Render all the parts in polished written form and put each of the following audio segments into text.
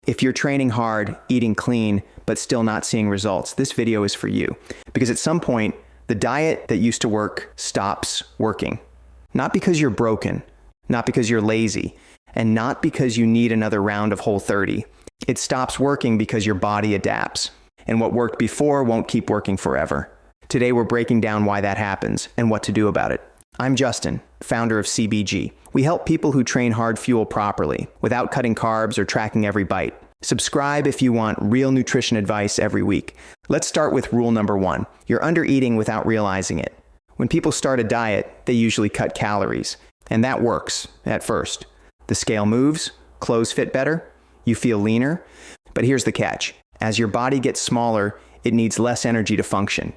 If you're training hard, eating clean, but still not seeing results, this video is for you. Because at some point, the diet that used to work stops working. Not because you're broken, not because you're lazy, and not because you need another round of Whole30. It stops working because your body adapts. And what worked before won't keep working forever. Today we're breaking down why that happens and what to do about it. I'm Justin, founder of CBG. We help people who train hard fuel properly, without cutting carbs or tracking every bite. Subscribe if you want real nutrition advice every week. Let's start with rule number 1. You're undereating without realizing it. When people start a diet, they usually cut calories. And that works at first. The scale moves, clothes fit better, you feel leaner. But here's the catch. As your body gets smaller, it needs less energy to function.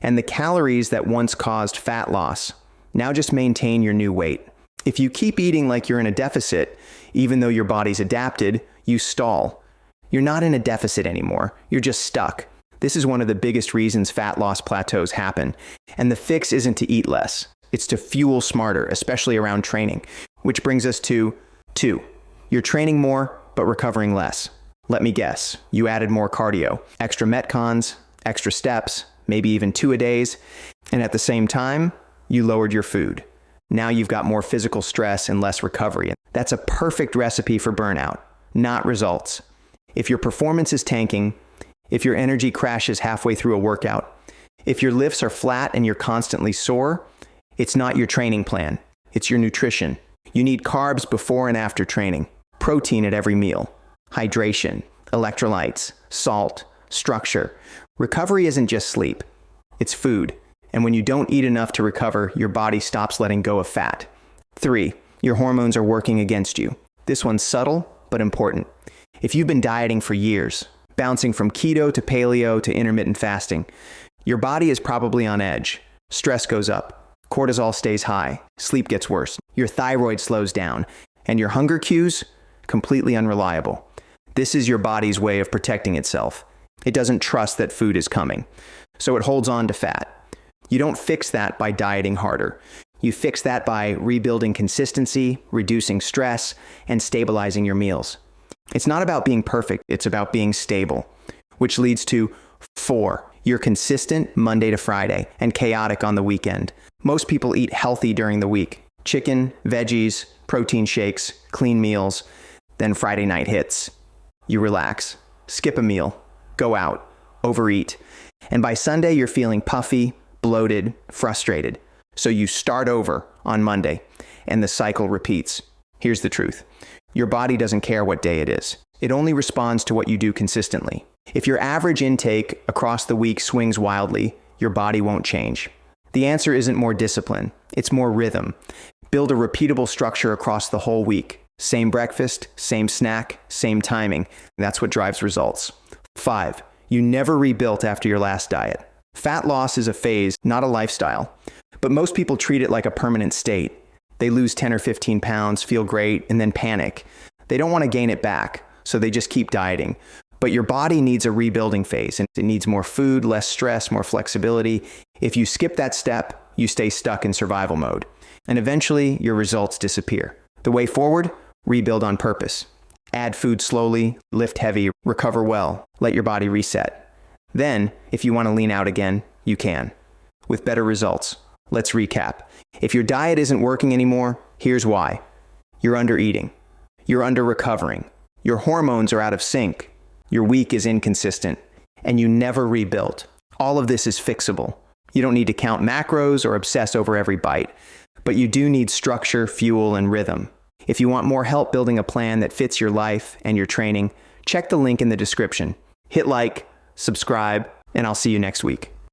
And the calories that once caused fat loss now just maintain your new weight. If you keep eating like you're in a deficit, even though your body's adapted, you stall. You're not in a deficit anymore. You're just stuck. This is one of the biggest reasons fat loss plateaus happen. And the fix isn't to eat less. It's to fuel smarter, especially around training. Which brings us to 2. You're training more, but recovering less. Let me guess. You added more cardio, extra metcons, extra steps, maybe even 2 a days. And at the same time, you lowered your food. Now you've got more physical stress and less recovery. That's a perfect recipe for burnout, not results. If your performance is tanking, if your energy crashes halfway through a workout, if your lifts are flat and you're constantly sore, it's not your training plan. It's your nutrition. You need carbs before and after training, protein at every meal, hydration, electrolytes, salt, structure. Recovery isn't just sleep. It's food. And when you don't eat enough to recover, your body stops letting go of fat. 3, your hormones are working against you. This one's subtle, but important. If you've been dieting for years, bouncing from keto to paleo to intermittent fasting, your body is probably on edge. Stress goes up, cortisol stays high, sleep gets worse, your thyroid slows down, and your hunger cues, completely unreliable. This is your body's way of protecting itself. It doesn't trust that food is coming, so it holds on to fat. You don't fix that by dieting harder. You fix that by rebuilding consistency, reducing stress, and stabilizing your meals. It's not about being perfect, it's about being stable. Which leads to 4. You're consistent Monday to Friday and chaotic on the weekend. Most people eat healthy during the week. Chicken, veggies, protein shakes, clean meals. Then Friday night hits. You relax, skip a meal, go out, overeat. And by Sunday, you're feeling puffy, bloated, frustrated. So you start over on Monday, and the cycle repeats. Here's the truth. Your body doesn't care what day it is. It only responds to what you do consistently. If your average intake across the week swings wildly, your body won't change. The answer isn't more discipline, it's more rhythm. Build a repeatable structure across the whole week. Same breakfast, same snack, same timing. That's what drives results. 5. You never rebuilt after your last diet. Fat loss is a phase, not a lifestyle. But most people treat it like a permanent state. They lose 10 or 15 pounds, feel great, and then panic. They don't want to gain it back, so they just keep dieting. But your body needs a rebuilding phase, and it needs more food, less stress, more flexibility. If you skip that step, you stay stuck in survival mode. And eventually, your results disappear. The way forward? Rebuild on purpose. Add food slowly, lift heavy, recover well, let your body reset. Then, if you want to lean out again, you can. With better results. Let's recap. If your diet isn't working anymore, here's why. You're undereating. You're under-recovering. Your hormones are out of sync. Your week is inconsistent. And you never rebuilt. All of this is fixable. You don't need to count macros or obsess over every bite. But you do need structure, fuel, and rhythm. If you want more help building a plan that fits your life and your training, check the link in the description. Hit like, subscribe, and I'll see you next week.